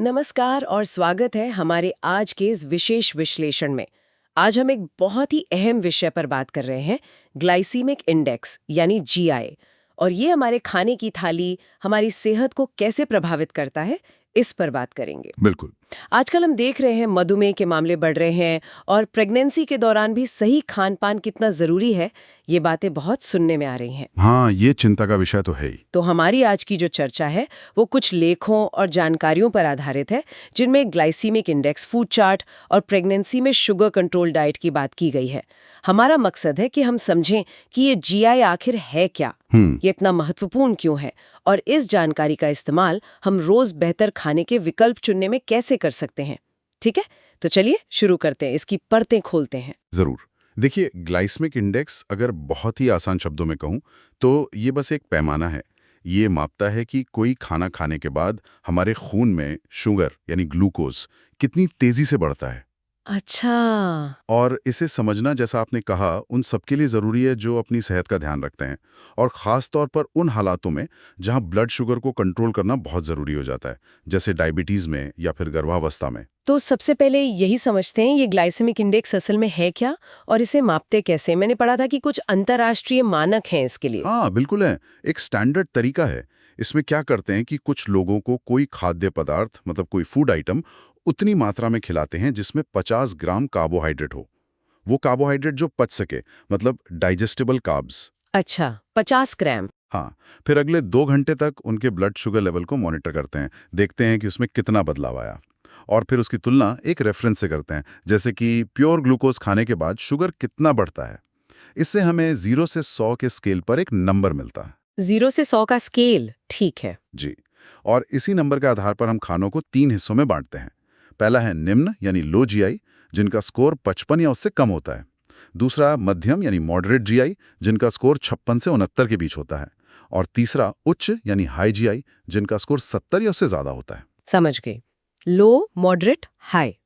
नमस्कार और स्वागत है हमारे आज के इस विशेष विश्लेषण में। आज हम एक बहुत ही अहम विषय पर बात कर रहे हैं, ग्लाइसीमिक इंडेक्स यानी जीआई। और ये हमारे खाने की थाली, हमारी सेहत को कैसे प्रभावित करता है, इस पर बात करेंगे। बिल्कुल। आजकल हम देख रहे हैं मधुमेह के मामले बढ़ रहे हैं और प्रेगनेंसी के दौरान भी सही खान पान कितना जरूरी है, ये बातें बहुत सुनने में आ रही हैं। हाँ, ये चिंता का विषय तो है ही। तो हमारी आज की जो चर्चा है वो कुछ लेखों और जानकारियों पर आधारित है, जिनमें ग्लाइसीमिक इंडेक्स, फूड चार्ट और प्रेगनेंसी में शुगर कंट्रोल डाइट की बात की गई है। हमारा मकसद है कि हम समझें कि ये जीआई आखिर है क्या, ये इतना महत्वपूर्ण क्यों है, और इस जानकारी का इस्तेमाल हम रोज बेहतर खाने के विकल्प चुनने में कैसे कर सकते हैं। ठीक है, तो चलिए शुरू करते हैं, इसकी परतें खोलते हैं। जरूर। देखिए, ग्लाइसेमिक इंडेक्स अगर बहुत ही आसान शब्दों में कहूँ तो ये बस एक पैमाना है। ये मापता है कि कोई खाना खाने के बाद हमारे खून में शुगर यानी ग्लूकोज कितनी तेजी से बढ़ता है। अच्छा। और इसे समझना, जैसा आपने कहा, उन सबके लिए ज़रूरी है जो अपनी सेहत का ध्यान रखते हैं, और ख़ास तौर पर उन हालातों में जहां ब्लड शुगर को कंट्रोल करना बहुत ज़रूरी हो जाता है, जैसे डायबिटीज़ में या फिर गर्भावस्था में। तो सबसे पहले यही समझते हैं, ये ग्लाइसेमिक इंडेक्स असल में है क्या और इसे मापते कैसे। मैंने पढ़ा था कि कुछ अंतर्राष्ट्रीय मानक हैं इसके लिए। हाँ, बिल्कुल है। एक स्टैंडर्ड तरीका है। इसमें क्या करते हैं कि कुछ लोगों को कोई खाद्य पदार्थ, मतलब कोई फूड आइटम, उतनी मात्रा में खिलाते हैं जिसमें 50 ग्राम कार्बोहाइड्रेट हो। वो कार्बोहाइड्रेट जो पच सके, मतलब डाइजेस्टिबल कार्ब्स। अच्छा, 50 ग्राम। हाँ, फिर अगले 2 घंटे तक उनके ब्लड शुगर लेवल को मॉनिटर करते हैं, देखते हैं कि उसमें कितना बदलाव आया, और फिर उसकी तुलना एक रेफरेंस से करते हैं, जैसे कि प्योर ग्लूकोज खाने के बाद शुगर कितना बढ़ता है। इससे हमें 0 से 100 के स्केल पर एक नंबर मिलता है। 0 से 100 का स्केल, ठीक है। जी। और इसी नंबर के आधार पर हम खानों को 3 हिस्सों में बांटते हैं। पहला है निम्न यानी लो जीआई, जिनका स्कोर 55 या उससे कम होता है। दूसरा मध्यम यानी मॉडरेट जीआई, जिनका स्कोर 56 से 69 के बीच होता है। और तीसरा उच्च यानी हाई जीआई, जिनका स्कोर 70 या उससे ज्यादा होता है। समझ गई। लो, मॉडरेट, हाई।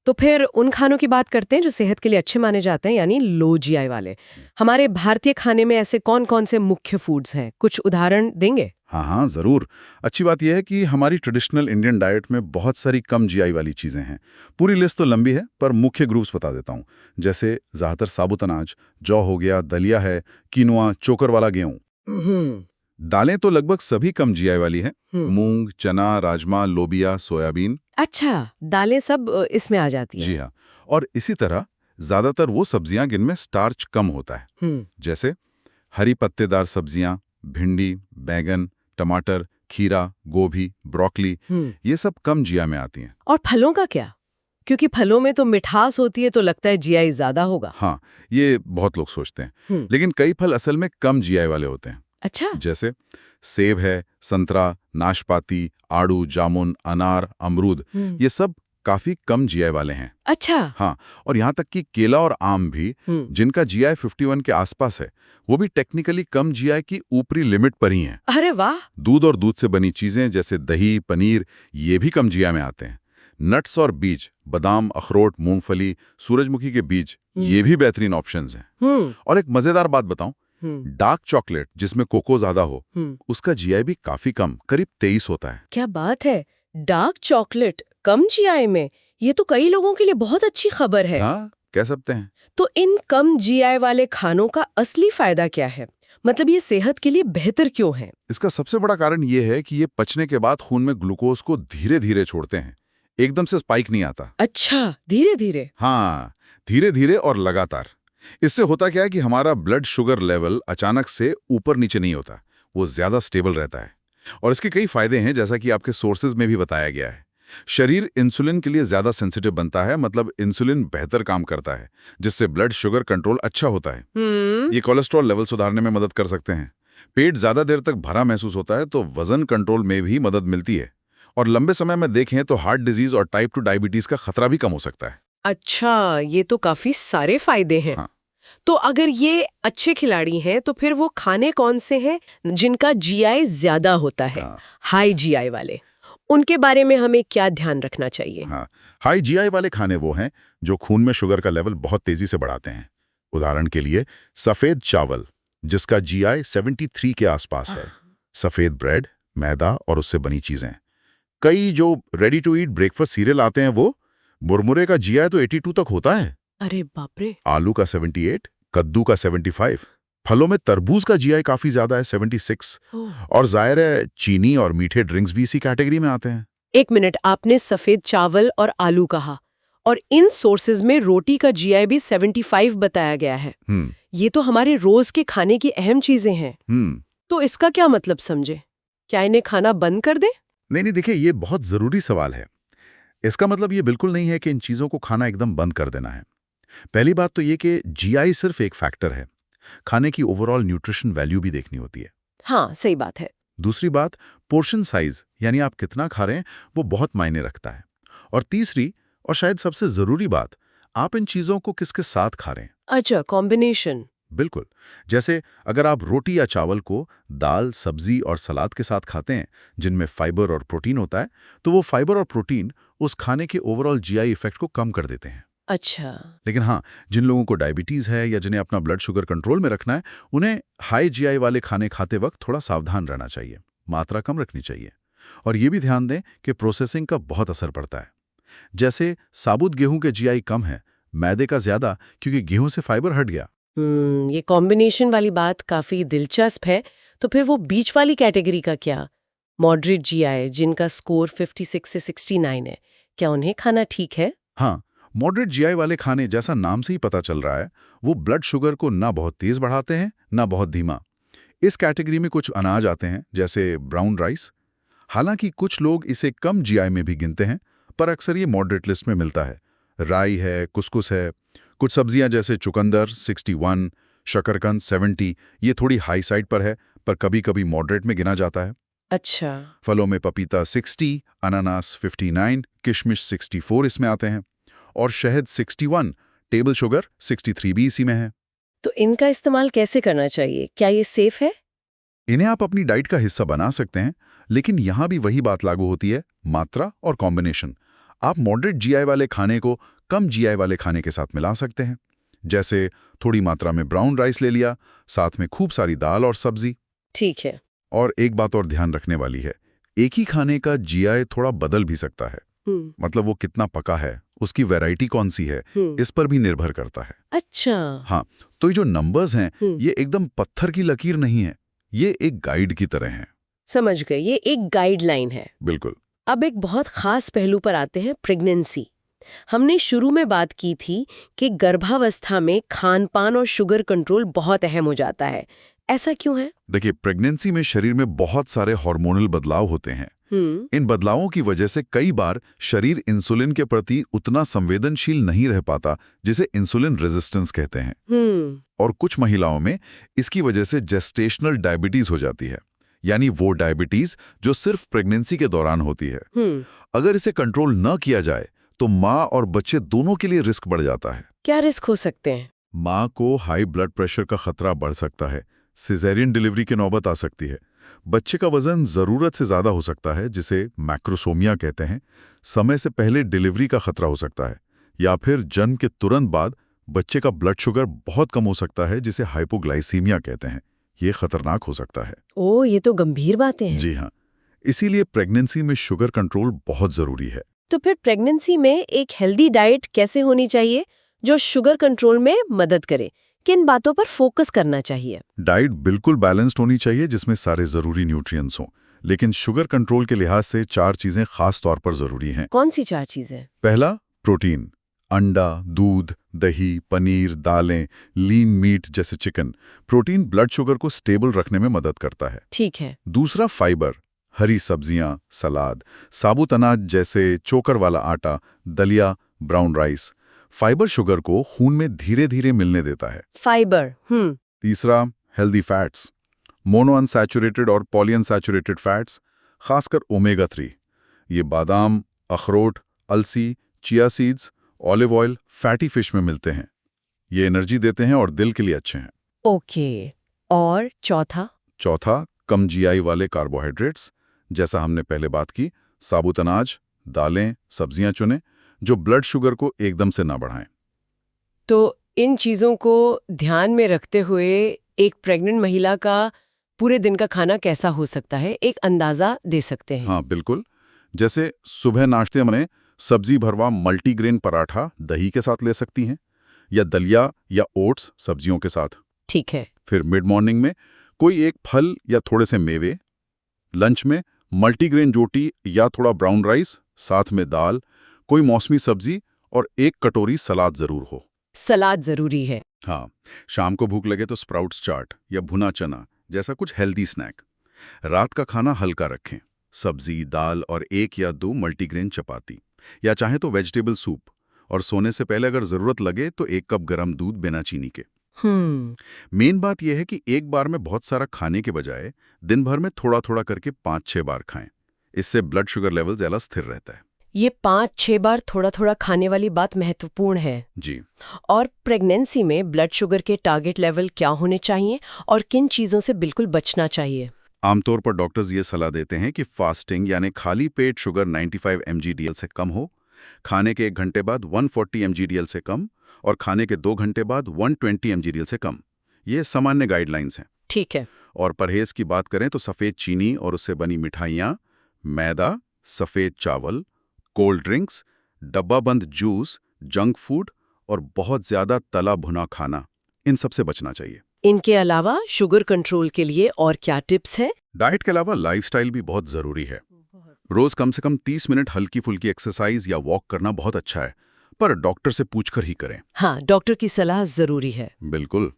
तो फिर उन खानों की बात करते हैं जो सेहत के लिए अच्छे माने जाते हैं, यानी लो जीआई वाले। हमारे भारतीय खाने में ऐसे कौन कौन से मुख्य फूड्स हैं, कुछ उदाहरण देंगे? हाँ हाँ, जरूर। अच्छी बात यह है कि हमारी ट्रेडिशनल इंडियन डाइट में बहुत सारी कम जीआई वाली चीजें हैं। पूरी लिस्ट तो लंबी है, पर मुख्य ग्रुप्स बता देता हूँ। जैसे ज्यादातर साबुत अनाज, जौ हो गया, दलिया है, किनुआ, चोकर वाला गेहूं। हम्म। दालें तो लगभग सभी कम जीआई वाली हैं। हम्म। मूंग, चना, राजमा, लोबिया, सोयाबीन। अच्छा, दालें सब इसमें आ जाती जी हैं। हाँ। और इसी तरह ज्यादातर वो सब्जियां जिनमें स्टार्च कम होता है, जैसे हरी पत्तेदार सब्जियां, भिंडी, बैंगन, टमाटर, खीरा, गोभी, ब्रोकली, ये सब कम जीआई में आती हैं। और फलों का क्या? क्योंकि फलों में तो मिठास होती है, तो लगता है जीआई ज्यादा होगा। हाँ, ये बहुत लोग सोचते हैं, लेकिन कई फल असल में कम जीआई वाले होते हैं। अच्छा। जैसे सेब है, संतरा, नाशपाती, आड़ू, जामुन, अनार, अमरूद, ये सब काफी कम जीआई वाले हैं। अच्छा। हाँ, और यहाँ तक कि केला और आम भी, जिनका जीआई 51 के आसपास है, वो भी टेक्निकली कम जीआई की ऊपरी लिमिट पर ही हैं। अरे वाह। दूध और दूध से बनी चीजें जैसे दही, पनीर, ये भी कम जीआई में आते हैं। नट्स और बीज, बादाम, अखरोट, मूंगफली, सूरजमुखी के बीज, ये भी बेहतरीन ऑप्शंस हैं। और एक मजेदार बात बताऊं, डार्क चॉकलेट जिसमें कोको ज्यादा हो, उसका जीआई भी काफी कम, करीब 23 होता है। क्या बात है, डार्क चॉकलेट कम जीआई में! ये तो कई लोगों के लिए बहुत अच्छी खबर है। हाँ, कह सकते हैं। तो इन कम जीआई वाले खानों का असली फायदा क्या है? मतलब ये सेहत के लिए बेहतर क्यों है? इसका सबसे बड़ा कारण ये है कि ये पचने के बाद खून में ग्लूकोज को धीरे धीरे छोड़ते हैं। एकदम से स्पाइक नहीं आता। अच्छा, धीरे धीरे। हाँ, धीरे धीरे और लगातार। इससे होता क्या है कि हमारा ब्लड शुगर लेवल अचानक से ऊपर नीचे नहीं होता, वो ज्यादा स्टेबल रहता है। और इसके कई फायदे हैं, जैसा कि आपके सोर्सेज में भी बताया गया है। शरीर इंसुलिन के लिए ज्यादा सेंसिटिव बनता है, मतलब इंसुलिन बेहतर काम करता है, जिससे ब्लड शुगर कंट्रोल अच्छा होता है। ये कोलेस्ट्रॉल लेवल सुधारने में मदद कर सकते हैं। पेट ज्यादा देर तक भरा महसूस होता है, तो वजन कंट्रोल में भी मदद मिलती है। और लंबे समय में देखें तो हार्ट डिजीज और टाइप 2 डायबिटीज का खतरा भी कम हो सकता है। अच्छा, ये तो काफी सारे फायदे हैं। हाँ। तो अगर ये अच्छे खिलाड़ी हैं, तो फिर वो खाने कौन से हैं जिनका जीआई ज्यादा होता है? हाँ। हाई जीआई वाले, उनके बारे में हमें क्या ध्यान रखना चाहिए? हाँ, हाई जीआई वाले खाने वो हैं जो खून में शुगर का लेवल बहुत तेजी से बढ़ाते हैं। उदाहरण के लिए सफेद चावल, जिसका जीआई 73 के आसपास है। सफेद ब्रेड, मैदा और उससे बनी चीजें। कई जो ready to eat breakfast cereal आते हैं वो मुरमुरे का जीआई तो 82 तक होता है, अरे बाप रे। आलू का 78, कद्दू का 75, फलों में तरबूज का जीआई काफी ज्यादा है 76, और जाहिर है चीनी और मीठे ड्रिंक्स भी इसी कैटेगरी में आते हैं। एक मिनट, आपने सफेद चावल और आलू कहा, और इन सोर्सेज में रोटी का जीआई भी 75 बताया गया है। ये तो हमारे रोज के खाने की अहम चीजें हैं। तो इसका क्या मतलब समझे? क्या इन्हें खाना बंद कर दे? नहीं, देखिए ये बहुत जरूरी सवाल है। इसका मतलब ये बिल्कुल नहीं है कि इन चीजों को खाना एकदम बंद कर देना है। पहली बात तो ये कि जीआई सिर्फ एक फैक्टर है, खाने की ओवरऑल न्यूट्रिशन वैल्यू भी देखनी होती है। हाँ, सही बात है। दूसरी बात, पोर्शन साइज यानी आप कितना खा रहे हैं वो बहुत मायने रखता है। और तीसरी और शायद सबसे जरूरी बात, आप इन चीजों को किसके साथ खा रहे हैं। अच्छा, कॉम्बिनेशन। बिल्कुल। जैसे अगर आप रोटी या चावल को दाल, सब्जी और सलाद के साथ खाते हैं जिनमें फाइबर और प्रोटीन होता है, तो वो फाइबर और प्रोटीन उस खाने के ओवरऑल जीआई इफेक्ट को कम कर देते हैं। अच्छा। लेकिन हाँ, जिन लोगों को डायबिटीज है या जिन्हें अपना ब्लड शुगर कंट्रोल में रखना है, उन्हें हाई जीआई वाले खाने खाते वक्त थोड़ा सावधान रहना चाहिए, मात्रा कम रखनी चाहिए। और ये भी ध्यान दें कि प्रोसेसिंग का बहुत असर पड़ता है। जैसे साबुत गेहूं के जीआई कम है, मैदे का ज्यादा, क्योंकि गेहूं से फाइबर हट गया। ये कॉम्बिनेशन वाली बात काफी दिलचस्प है। तो फिर वो बीच वाली कैटेगरी का क्या? मॉडरेट जीआई, जिनका स्कोर 56 से 69 है, क्या उन्हें खाना ठीक है? हाँ, मॉडरेट जीआई वाले खाने, जैसा नाम से ही पता चल रहा है, वो ब्लड शुगर को ना बहुत तेज बढ़ाते हैं ना बहुत धीमा। इस कैटेगरी में कुछ अनाज आते हैं जैसे ब्राउन राइस। हालांकि कुछ लोग इसे कम जीआई में भी गिनते हैं, पर अक्सर ये मॉडरेट लिस्ट में मिलता है। राई है, कुसकुस है, कुछ सब्जियां जैसे चुकंदर 61, शकरकंद 70, ये थोड़ी हाई साइड पर है, पर कभी कभी मॉडरेट में गिना जाता है। अच्छा। फलों में पपीता 60, अनानास 59, किशमिश 64 इसमें आते हैं, और शहद 61, टेबल शुगर 63 भी इसी में है। तो इनका इस्तेमाल कैसे करना चाहिए? क्या ये सेफ है? इन्हें आप अपनी डाइट का हिस्सा बना सकते हैं, लेकिन यहां भी वही बात लागू होती है, मात्रा और कॉम्बिनेशन। आप मॉडरेट जीआई वाले खाने को कम जीआई वाले खाने के साथ मिला सकते हैं। जैसे थोड़ी मात्रा में ब्राउन राइस ले लिया, साथ में खूब सारी दाल और सब्जी। ठीक है। और एक बात और ध्यान रखने वाली है, एक ही खाने का जीआई थोड़ा बदल भी सकता है। मतलब वो कितना पका है, उसकी वैरायटी कौन सी है, इस पर भी निर्भर करता है। अच्छा। हाँ, तो ये जो नंबर्स हैं, ये एकदम पत्थर की लकीर नहीं है, ये एक गाइड की तरह हैं। समझ गए, ये एक गाइडलाइन है। बिल्कुल। अब एक बहुत खास पहलू पर आते हैं, प्रेगनेंसी। हमने शुरू में बात की थी कि गर्भावस्था में खान-पान और शुगर कंट्रोल बहुत अहम हो जाता है। ऐसा क्यों है? देखिए, प्रेगनेंसी में शरीर में बहुत सारे हार्मोनल बदलाव होते हैं। इन बदलावों की वजह से कई बार शरीर इंसुलिन के प्रति उतना संवेदनशील नहीं रह पाता, जिसे इंसुलिन रेजिस्टेंस कहते हैं। और कुछ महिलाओं में इसकी वजह से जेस्टेशनल डायबिटीज हो जाती है, यानी वो डायबिटीज जो सिर्फ प्रेगनेंसी के दौरान होती है। अगर इसे कंट्रोल न किया जाए तो माँ और बच्चे दोनों के लिए रिस्क बढ़ जाता है। क्या रिस्क हो सकते हैं? माँ को हाई ब्लड प्रेशर का खतरा बढ़ सकता है, सिजेरियन डिलीवरी की नौबत आ सकती है, बच्चे का वजन जरूरत से ज्यादा हो सकता है, जिसे मैक्रोसोमिया कहते हैं, समय से पहले डिलीवरी का खतरा हो सकता है, या फिर जन्म के तुरंत बाद बच्चे का ब्लड शुगर बहुत कम हो सकता है, जिसे हाइपोग्लाइसीमिया कहते हैं। ये खतरनाक हो सकता है। ओह, ये तो गंभीर बातें हैं। जी हाँ, इसीलिए प्रेगनेंसी में शुगर कंट्रोल बहुत जरूरी है। तो फिर प्रेगनेंसी में एक हेल्दी डाइट कैसे होनी चाहिए जो शुगर कंट्रोल में मदद करे? किन बातों पर फोकस करना चाहिए? डाइट बिल्कुल बैलेंस्ड होनी चाहिए, जिसमें सारे जरूरी न्यूट्रिएंट्स हों, लेकिन शुगर कंट्रोल के लिहाज से 4 चीजें खास तौर पर जरूरी हैं। कौन सी 4 चीजें? पहला, प्रोटीन। अंडा, दूध, दही, पनीर, दालें, लीन मीट जैसे चिकन। प्रोटीन ब्लड शुगर को स्टेबल रखने में मदद करता है। ठीक है। दूसरा, फाइबर। हरी सब्जियां, सलाद, साबुत अनाज जैसे चोकर वाला आटा, दलिया, ब्राउन राइस। फाइबर शुगर को खून में धीरे धीरे मिलने देता है। फाइबर। तीसरा, हेल्दी फैट्स। मोनो अनसैचुरेटेड और पॉली अनसैचुरेटेड फैट्स, खासकर ओमेगा 3। ये बादाम, अखरोट, अलसी, chia seeds, olive oil, fatty fish में मिलते हैं। ये एनर्जी देते हैं और दिल के लिए अच्छे हैं। ओके। और चौथा, कम जीआई वाले कार्बोहाइड्रेट्स, जैसा हमने पहले बात की, साबुत अनाज, दालें, सब्जियां चुनें, जो ब्लड शुगर को एकदम से ना बढ़ाएं। तो इन चीजों को ध्यान में रखते हुए एक प्रेग्नेंट महिला का पूरे दिन का खाना कैसा हो सकता है, एक अंदाजा दे सकते हैं? हाँ, बिल्कुल। जैसे सुबह नाश्ते में सब्जी भरवा मल्टीग्रेन पराठा दही के साथ ले सकती हैं, या दलिया या ओट्स सब्जियों के साथ। ठीक है। फिर मिड मॉर्निंग में कोई एक फल या थोड़े से मेवे। लंच में मल्टीग्रेन रोटी या थोड़ा ब्राउन राइस, साथ में दाल, कोई मौसमी सब्जी और एक कटोरी सलाद जरूर हो। सलाद जरूरी है। हाँ, शाम को भूख लगे तो स्प्राउट्स चाट या भुना चना जैसा कुछ हेल्दी स्नैक। रात का खाना हल्का रखें, सब्जी, दाल और एक या दो मल्टीग्रेन चपाती, या चाहे तो वेजिटेबल सूप। और सोने से पहले अगर जरूरत लगे तो 1 कप गर्म दूध बिना चीनी के। मेन बात यह है कि एक बार में बहुत सारा खाने के बजाय दिन भर में थोड़ा थोड़ा करके 5-6 बार खाएं। इससे ब्लड शुगर लेवल ज्यादा स्थिर रहता है। ये 5-6 बार थोड़ा थोड़ा खाने वाली बात महत्वपूर्ण है जी। और प्रेगनेंसी में ब्लड शुगर के टारगेट लेवल क्या होने चाहिए और किन चीजों से बिल्कुल बचना चाहिए? आमतौर पर डॉक्टर्स ये सलाह देते हैं कि फास्टिंग यानी खाली पेट शुगर 95 mgdl से कम हो, खाने के 1 घंटे बाद 140 mgdl से कम और खाने के 2 घंटे बाद 120 mgdl से कम। ये सामान्य गाइडलाइंस हैं। ठीक है। और परहेज की बात करें तो सफ़ेद चीनी और उससे बनी मिठाइयाँ, मैदा, सफ़ेद चावल, कोल्ड ड्रिंक्स, डब्बाबंद जूस, जंक फूड और बहुत ज़्यादा तला भुना खाना, इन सब से बचना चाहिए। इनके अलावा शुगर कंट्रोल के लिए और क्या टिप्स हैं? डाइट के अलावा लाइफस्टाइल भी बहुत ज़रूरी है। रोज़ कम से कम 30 मिनट हल्की फुल्की एक्सरसाइज या वॉक करना बहुत अच्छा है, पर डॉक्टर से पूछकर ही करें। हाँ, डॉक्टर की सलाह जरूरी है। बिल्कुल।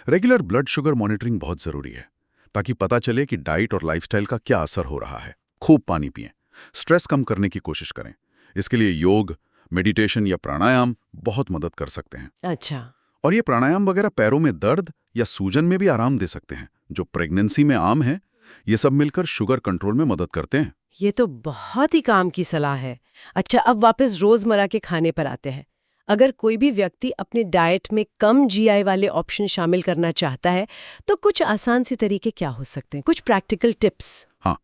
रेगुलर ब्लड शुगर मॉनिटरिंग बहुत ज़रूरी है, ताकि पता चले कि डाइट और लाइफस्टाइल का क्या असर हो रहा है। खूब पानी पिएं, स्ट्रेस कम करने की कोशिश करें। इसके लिए योग, मेडिटेशन या प्राणायाम बहुत मदद कर सकते हैं। अच्छा। और ये प्राणायाम वगैरह पैरों में दर्द या सूजन में भी आराम दे सकते हैं, जो प्रेगनेंसी में आम है। ये सब मिलकर शुगर कंट्रोल में मदद करते हैं। ये तो बहुत ही काम की सलाह है। अच्छा, अब वापस रोजमर्रा के खाने पर आते हैं। अगर कोई भी व्यक्ति अपने डाइट में कम जीआई वाले ऑप्शन शामिल करना चाहता है तो कुछ आसान से तरीके क्या हो सकते हैं? कुछ प्रैक्टिकल टिप्स। हाँ,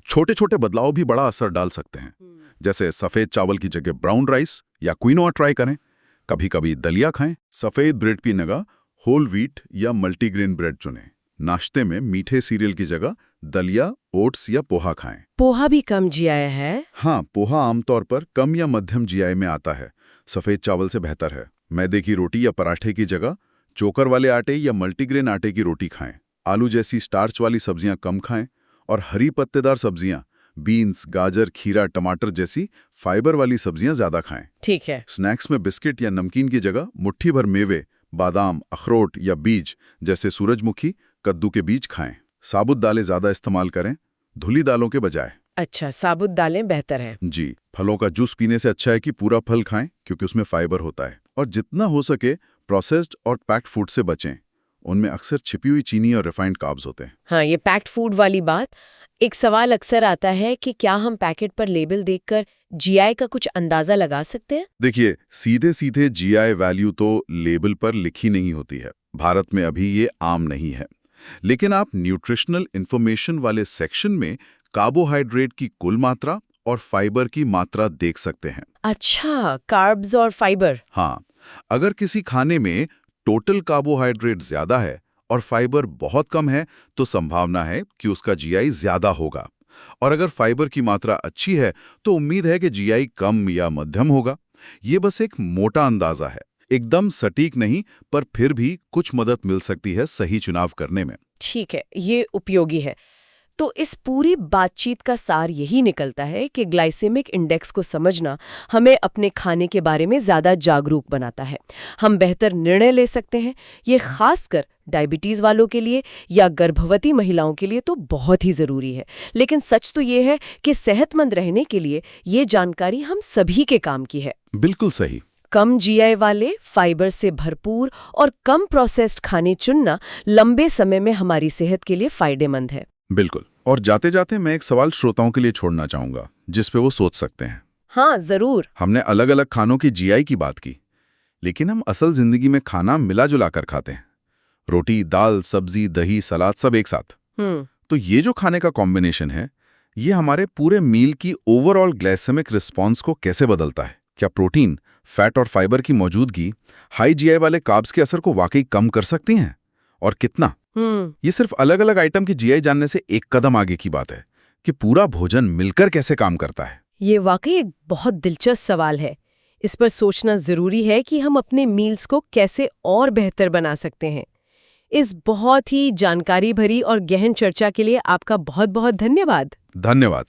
छोटे छोटे बदलाव भी बड़ा असर डाल सकते हैं। जैसे सफ़ेद चावल की जगह ब्राउन राइस या क्विनोआ ट्राई करें। कभी कभी दलिया खाएं। सफ़ेद ब्रेड की जगह होल व्हीट या मल्टीग्रेन ब्रेड चुनें। नाश्ते में मीठे सीरियल की जगह दलिया, ओट्स या पोहा खाएं। पोहा भी कम जीआई है? हाँ, पोहा आमतौर पर कम या मध्यम जीआई में आता है। सफ़ेद चावल से बेहतर है। मैदे की रोटी या पराठे की जगह चोकर वाले आटे या मल्टीग्रेन आटे की रोटी खाएं। आलू जैसी स्टार्च वाली सब्जियां कम खाएं और हरी पत्तेदार सब्जियां, बीन्स, गाजर, खीरा, टमाटर जैसी फाइबर वाली सब्जियां ज्यादा खाएं। ठीक है। स्नैक्स में बिस्किट या नमकीन की जगह मुट्ठी भर मेवे, बादाम, अखरोट या बीज जैसे सूरजमुखी, कद्दू के बीज खाएं। साबुत दालें ज्यादा इस्तेमाल करें, धुली दालों के बजाय। अच्छा, साबुत दालें बेहतर हैं। जी। फलों का जूस पीने से अच्छा है कि पूरा फल खाएं, क्योंकि उसमें फाइबर होता है। और जितना हो सके प्रोसेस्ड और पैक्ड फूड से बचें। उनमें अक्सर छिपी हुई चीनी और रिफाइंड कार्ब्स होते हैं। हाँ, ये पैक्ड फूड वाली बात। एक सवाल अक्सर आता है कि क्या हम पैकेट पर लेबल देखकर जीआई का कुछ अंदाजा लगा सकते हैं? देखिए, सीधे सीधे जीआई वैल्यू तो लेबल पर लिखी नहीं होती है। भारत में अभी ये आम नहीं है। लेकिन आप न्यूट्रिशनल इंफॉर्मेशन वाले सेक्शन में कार्बोहाइड्रेट की कुल मात्रा और फाइबर की मात्रा देख सकते हैं। अच्छा, कार्ब्स और फाइबर। हाँ, अगर किसी खाने में टोटल कार्बोहाइड्रेट ज्यादा है और फाइबर बहुत कम है तो संभावना है कि उसका जीआई ज्यादा होगा। और अगर फाइबर की मात्रा अच्छी है तो उम्मीद है कि जीआई कम या मध्यम होगा। ये बस एक मोटा अंदाजा है, एकदम सटीक नहीं, पर फिर भी कुछ मदद मिल सकती है सही चुनाव करने में। ठीक है, ये उपयोगी है। तो इस पूरी बातचीत का सार यही निकलता है कि ग्लाइसेमिक इंडेक्स को समझना हमें अपने खाने के बारे में ज़्यादा जागरूक बनाता है। हम बेहतर निर्णय ले सकते हैं। ये खासकर डायबिटीज़ वालों के लिए या गर्भवती महिलाओं के लिए तो बहुत ही ज़रूरी है। लेकिन सच तो ये है कि सेहतमंद रहने के लिए ये जानकारी हम सभी के काम की है। बिल्कुल सही। कम जीआई वाले, फाइबर से भरपूर और कम प्रोसेस्ड खाने चुनना लंबे समय में हमारी सेहत के लिए फायदेमंद है। बिल्कुल। और जाते जाते मैं एक सवाल श्रोताओं के लिए छोड़ना चाहूंगा, जिस पे वो सोच सकते हैं। हाँ, जरूर। हमने अलग अलग खानों की जीआई की बात की, लेकिन हम असल जिंदगी में खाना मिला जुला कर खाते हैं। रोटी, दाल, सब्जी, दही, सलाद सब एक साथ। तो ये जो खाने का कॉम्बिनेशन है, ये हमारे पूरे मील की ओवरऑल ग्लाइसेमिक रिस्पॉन्स को कैसे बदलता है? क्या प्रोटीन, फैट और फाइबर की मौजूदगी हाई जीआई वाले कार्ब्स के असर को वाकई कम कर सकती हैं? और कितना? ये सिर्फ अलग अलग आइटम की जीआई जानने से एक कदम आगे की बात है कि पूरा भोजन मिलकर कैसे काम करता है। ये वाकई एक बहुत दिलचस्प सवाल है। इस पर सोचना ज़रूरी है कि हम अपने मील्स को कैसे और बेहतर बना सकते हैं। इस बहुत ही जानकारी भरी और गहन चर्चा के लिए आपका बहुत बहुत धन्यवाद। धन्यवाद।